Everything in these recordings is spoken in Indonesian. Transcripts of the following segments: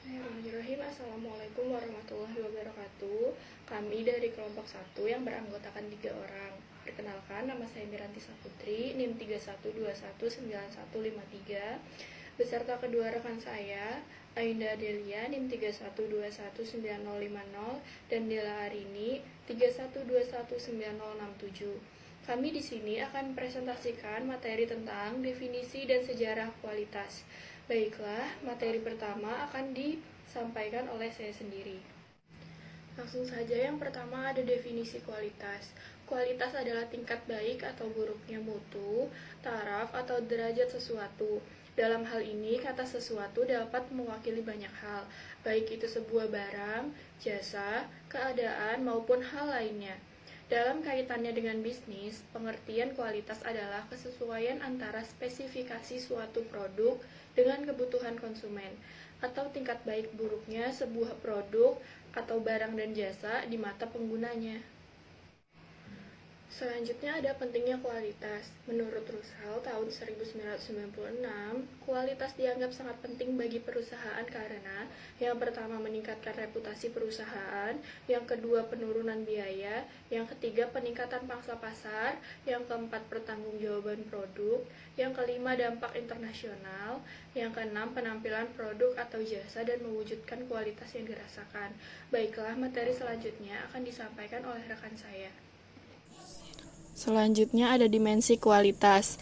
Bismillahirrahmanirrahim. Assalamualaikum warahmatullahi wabarakatuh. Kami dari kelompok 1 yang beranggotakan 3 orang. Perkenalkan, nama saya Miranti Saputri, NIM 31219153, beserta kedua rekan saya, Ainda Delia, NIM 31219050, dan Dela Arini, 31219067. Kami di sini akan mempresentasikan materi tentang definisi dan sejarah kualitas. Baiklah, materi pertama akan disampaikan oleh saya sendiri. Langsung saja, yang pertama ada definisi kualitas. Kualitas adalah tingkat baik atau buruknya mutu, taraf, atau derajat sesuatu. Dalam hal ini, kata sesuatu dapat mewakili banyak hal, baik itu sebuah barang, jasa, keadaan, maupun hal lainnya. Dalam kaitannya dengan bisnis, pengertian kualitas adalah kesesuaian antara spesifikasi suatu produk dengan kebutuhan konsumen, atau tingkat baik buruknya sebuah produk atau barang dan jasa di mata penggunanya. Selanjutnya ada pentingnya kualitas. Menurut Russell tahun 1996, kualitas dianggap sangat penting bagi perusahaan karena yang pertama meningkatkan reputasi perusahaan, yang kedua penurunan biaya, yang ketiga peningkatan pangsa pasar, yang keempat pertanggungjawaban produk, yang kelima dampak internasional, yang keenam penampilan produk atau jasa dan mewujudkan kualitas yang dirasakan. Baiklah, materi selanjutnya akan disampaikan oleh rekan saya. Selanjutnya ada dimensi kualitas.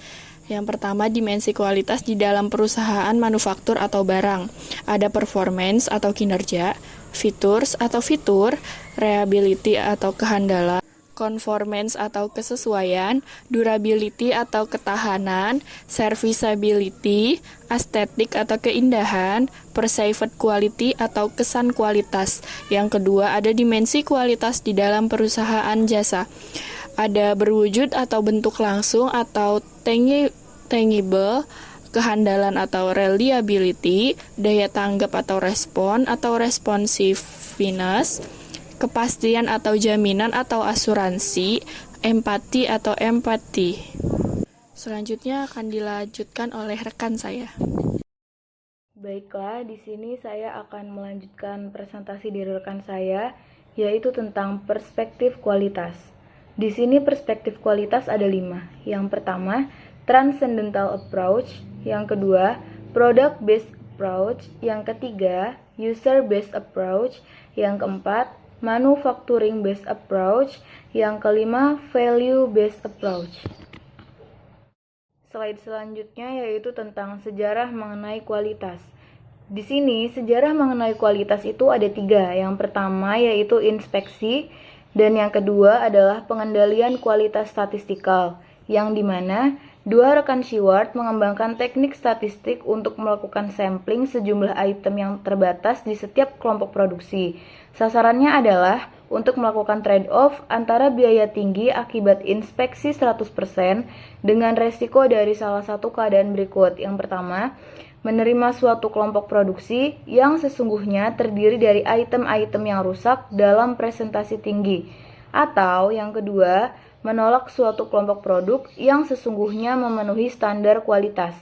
Yang pertama, dimensi kualitas di dalam perusahaan manufaktur atau barang. Ada performance atau kinerja, features atau fitur, reliability atau kehandalan, conformance atau kesesuaian, durability atau ketahanan, serviceability, aesthetic atau keindahan, perceived quality atau kesan kualitas. Yang kedua, ada dimensi kualitas di dalam perusahaan jasa. Ada berwujud atau bentuk langsung atau tangible, kehandalan atau reliability, daya tanggap atau respon atau responsiveness, kepastian atau jaminan atau asuransi, empati atau empati. Selanjutnya akan dilanjutkan oleh rekan saya. Baiklah, di sini saya akan melanjutkan presentasi dari rekan saya, yaitu tentang perspektif kualitas. Di sini perspektif kualitas ada 5. Yang pertama, transcendental approach. Yang kedua, product-based approach. Yang ketiga, user-based approach. Yang keempat, manufacturing-based approach. Yang kelima, value-based approach. Slide selanjutnya yaitu tentang sejarah mengenai kualitas. Di sini, sejarah mengenai kualitas itu ada 3. Yang pertama yaitu inspeksi, dan yang kedua adalah pengendalian kualitas statistikal, yang dimana dua rekan Shewhart mengembangkan teknik statistik untuk melakukan sampling sejumlah item yang terbatas di setiap kelompok produksi. Sasarannya adalah untuk melakukan trade-off antara biaya tinggi akibat inspeksi 100% dengan resiko dari salah satu keadaan berikut. Yang pertama, menerima suatu kelompok produksi yang sesungguhnya terdiri dari item-item yang rusak dalam presentasi tinggi. Atau yang kedua, menolak suatu kelompok produk yang sesungguhnya memenuhi standar kualitas.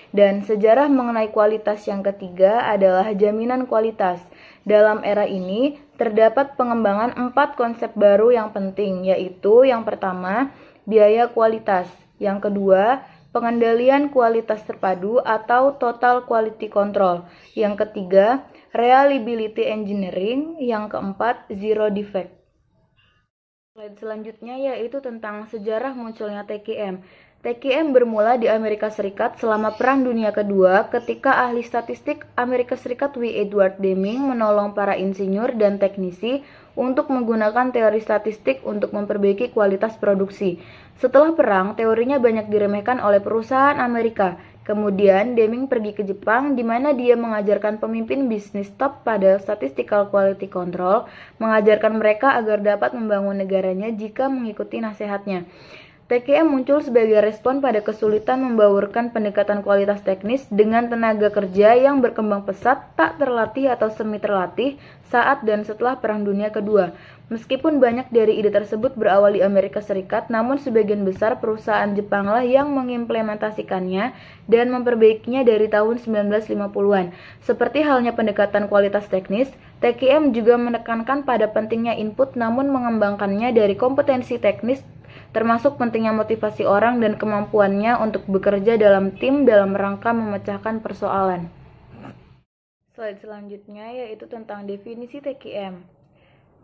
Dan sejarah mengenai kualitas yang ketiga adalah jaminan kualitas. Dalam era ini, terdapat pengembangan 4 konsep baru yang penting, yaitu yang pertama, biaya kualitas. Yang kedua, pengendalian kualitas terpadu atau total quality control. Yang ketiga, reliability engineering. Yang keempat, zero defect. Slide selanjutnya yaitu tentang sejarah munculnya TQM. TQM bermula di Amerika Serikat selama Perang Dunia Kedua ketika ahli statistik Amerika Serikat W. Edward Deming menolong para insinyur dan teknisi untuk menggunakan teori statistik untuk memperbaiki kualitas produksi. Setelah perang, teorinya banyak diremehkan oleh perusahaan Amerika. Kemudian, Deming pergi ke Jepang, di mana dia mengajarkan pemimpin bisnis top pada statistical quality control, mengajarkan mereka agar dapat membangun negaranya jika mengikuti nasihatnya. TQM muncul sebagai respon pada kesulitan membaurkan pendekatan kualitas teknis dengan tenaga kerja yang berkembang pesat, tak terlatih atau semi terlatih saat dan setelah Perang Dunia Kedua. Meskipun banyak dari ide tersebut berawal di Amerika Serikat, namun sebagian besar perusahaan Jepanglah yang mengimplementasikannya dan memperbaikinya dari tahun 1950-an. Seperti halnya pendekatan kualitas teknis, TQM juga menekankan pada pentingnya input namun mengembangkannya dari kompetensi teknis, termasuk pentingnya motivasi orang dan kemampuannya untuk bekerja dalam tim dalam rangka memecahkan persoalan. Slide selanjutnya yaitu tentang definisi TQM.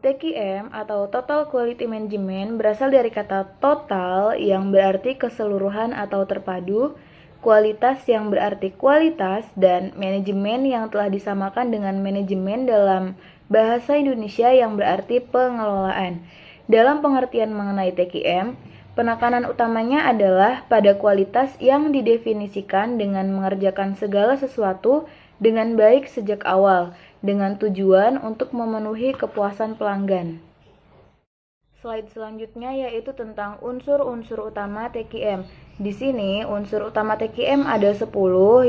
TQM atau Total Quality Management berasal dari kata total yang berarti keseluruhan atau terpadu, kualitas yang berarti kualitas, dan manajemen yang telah disamakan dengan manajemen dalam bahasa Indonesia yang berarti pengelolaan. Dalam pengertian mengenai TQM, penekanan utamanya adalah pada kualitas yang didefinisikan dengan mengerjakan segala sesuatu dengan baik sejak awal, dengan tujuan untuk memenuhi kepuasan pelanggan. Slide selanjutnya yaitu tentang unsur-unsur utama TQM. Di sini unsur utama TQM ada 10,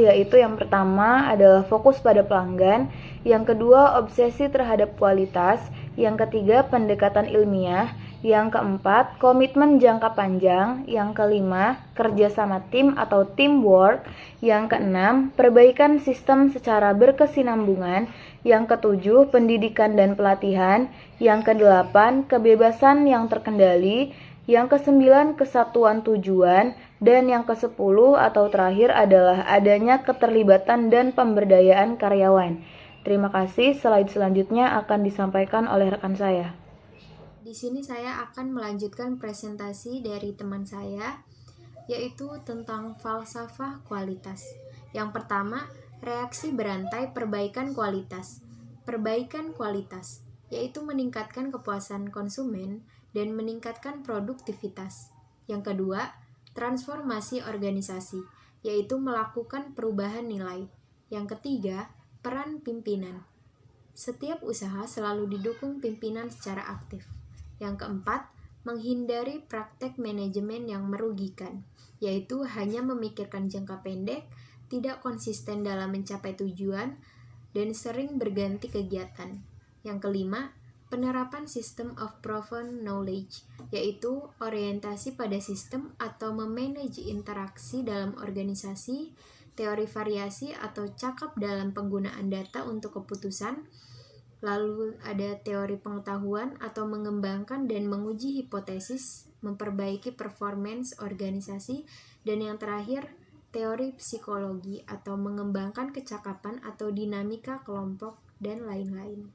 yaitu yang pertama adalah fokus pada pelanggan, yang kedua obsesi terhadap kualitas, yang ketiga pendekatan ilmiah, yang keempat komitmen jangka panjang, yang kelima kerjasama tim atau teamwork, yang keenam perbaikan sistem secara berkesinambungan, yang ketujuh pendidikan dan pelatihan, yang kedelapan kebebasan yang terkendali, yang kesembilan kesatuan tujuan, dan yang kesepuluh atau terakhir adalah adanya keterlibatan dan pemberdayaan karyawan. Terima kasih, slide selanjutnya akan disampaikan oleh rekan saya. Di sini saya akan melanjutkan presentasi dari teman saya, yaitu tentang falsafah kualitas. Yang pertama, reaksi berantai perbaikan kualitas. Perbaikan kualitas, yaitu meningkatkan kepuasan konsumen dan meningkatkan produktivitas. Yang kedua, transformasi organisasi, yaitu melakukan perubahan nilai. Yang ketiga, peran pimpinan. Setiap usaha selalu didukung pimpinan secara aktif. Yang keempat, menghindari praktek manajemen yang merugikan, yaitu hanya memikirkan jangka pendek, tidak konsisten dalam mencapai tujuan, dan sering berganti kegiatan. Yang kelima, penerapan sistem of proven knowledge, yaitu orientasi pada sistem atau memanage interaksi dalam organisasi, teori variasi atau cakap dalam penggunaan data untuk keputusan. Lalu ada teori pengetahuan atau mengembangkan dan menguji hipotesis, memperbaiki performance organisasi, dan yang terakhir teori psikologi atau mengembangkan kecakapan atau dinamika kelompok, dan lain-lain.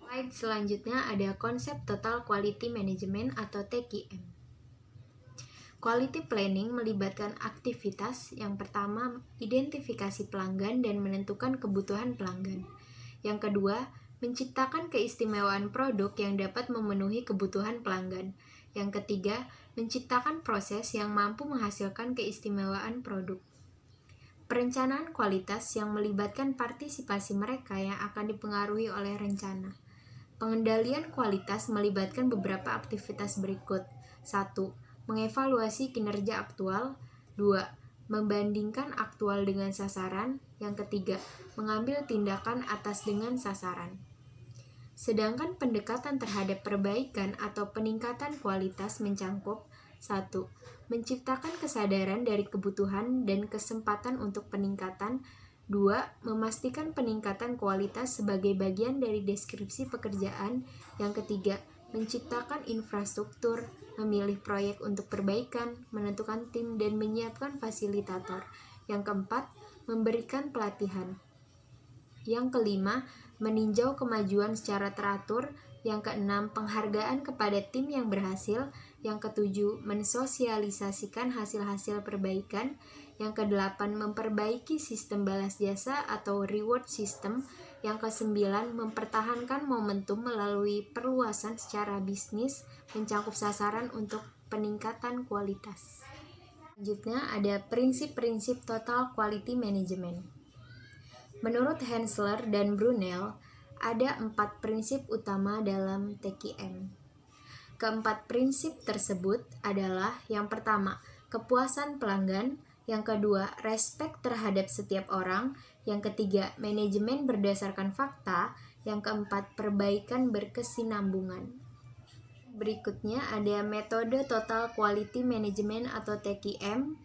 Slide selanjutnya ada konsep Total Quality Management atau TQM. Quality planning melibatkan aktivitas yang pertama, identifikasi pelanggan dan menentukan kebutuhan pelanggan. Yang kedua, menciptakan keistimewaan produk yang dapat memenuhi kebutuhan pelanggan. Yang ketiga, menciptakan proses yang mampu menghasilkan keistimewaan produk. Perencanaan kualitas yang melibatkan partisipasi mereka yang akan dipengaruhi oleh rencana. Pengendalian kualitas melibatkan beberapa aktivitas berikut. 1. Mengevaluasi kinerja aktual. 2. Membandingkan aktual dengan sasaran. Yang ketiga, mengambil tindakan atas dengan sasaran. Sedangkan pendekatan terhadap perbaikan atau peningkatan kualitas mencangkup 1. Menciptakan kesadaran dari kebutuhan dan kesempatan untuk peningkatan. 2. Memastikan peningkatan kualitas sebagai bagian dari deskripsi pekerjaan. Yang ketiga, menciptakan infrastruktur, memilih proyek untuk perbaikan, menentukan tim, dan menyiapkan fasilitator. Yang keempat, memberikan pelatihan. Yang kelima, meninjau kemajuan secara teratur. Yang keenam, penghargaan kepada tim yang berhasil. Yang ketujuh, mensosialisasikan hasil-hasil perbaikan. Yang kedelapan, memperbaiki sistem balas jasa atau reward system. Yang kesembilan, mempertahankan momentum melalui perluasan secara bisnis, mencakup sasaran untuk peningkatan kualitas. Selanjutnya ada prinsip-prinsip Total Quality Management. Menurut Hensler dan Brunel, ada 4 prinsip utama dalam TQM. Keempat prinsip tersebut adalah yang pertama, kepuasan pelanggan, yang kedua, respek terhadap setiap orang, yang ketiga, manajemen berdasarkan fakta, yang keempat, perbaikan berkesinambungan. Berikutnya ada metode Total Quality Management atau TQM.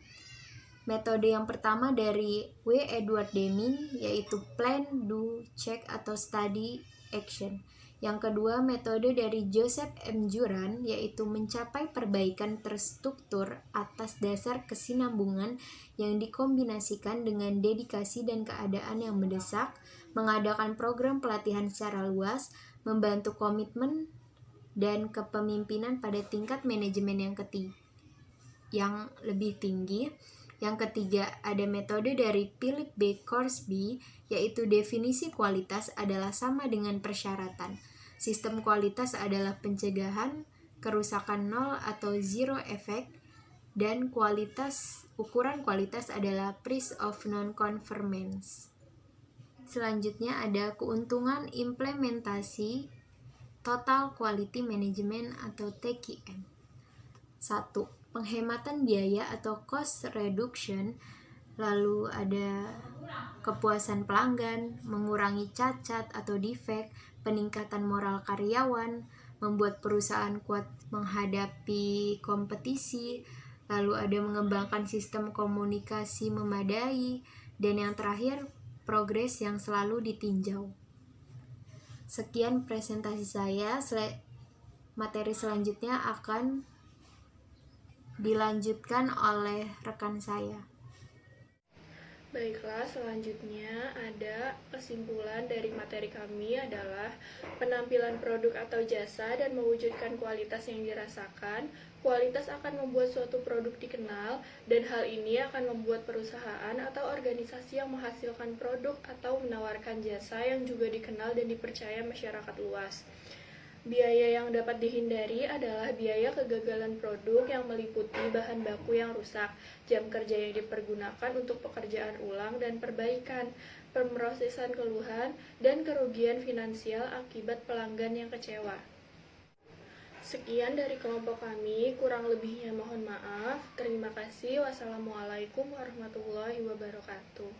Metode yang pertama dari W. Edward Deming yaitu Plan, Do, Check atau Study, Action. Yang kedua metode dari Joseph M. Juran yaitu mencapai perbaikan terstruktur atas dasar kesinambungan yang dikombinasikan dengan dedikasi dan keadaan yang mendesak, mengadakan program pelatihan secara luas, membantu komitmen dan kepemimpinan pada tingkat manajemen yang lebih tinggi. Yang ketiga, ada metode dari Philip B. Korsby, yaitu definisi kualitas adalah sama dengan persyaratan. Sistem kualitas adalah pencegahan, kerusakan nol atau zero effect, dan ukuran kualitas adalah price of non-conformance. Selanjutnya ada keuntungan implementasi Total Quality Management atau TQM. 1. Penghematan biaya atau cost reduction, lalu ada kepuasan pelanggan, mengurangi cacat atau defect, peningkatan moral karyawan, membuat perusahaan kuat menghadapi kompetisi, lalu ada mengembangkan sistem komunikasi memadai, dan yang terakhir, progres yang selalu ditinjau. Sekian presentasi saya, materi selanjutnya akan dilanjutkan oleh rekan saya. Baiklah, selanjutnya ada kesimpulan dari materi kami adalah penampilan produk atau jasa dan mewujudkan kualitas yang dirasakan. Kualitas akan membuat suatu produk dikenal, dan hal ini akan membuat perusahaan atau organisasi yang menghasilkan produk atau menawarkan jasa yang juga dikenal dan dipercaya masyarakat luas. Biaya yang dapat dihindari adalah biaya kegagalan produk yang meliputi bahan baku yang rusak, jam kerja yang dipergunakan untuk pekerjaan ulang dan perbaikan, pemrosesan keluhan, dan kerugian finansial akibat pelanggan yang kecewa. Sekian dari kelompok kami, kurang lebihnya mohon maaf. Terima kasih. Wassalamualaikum warahmatullahi wabarakatuh.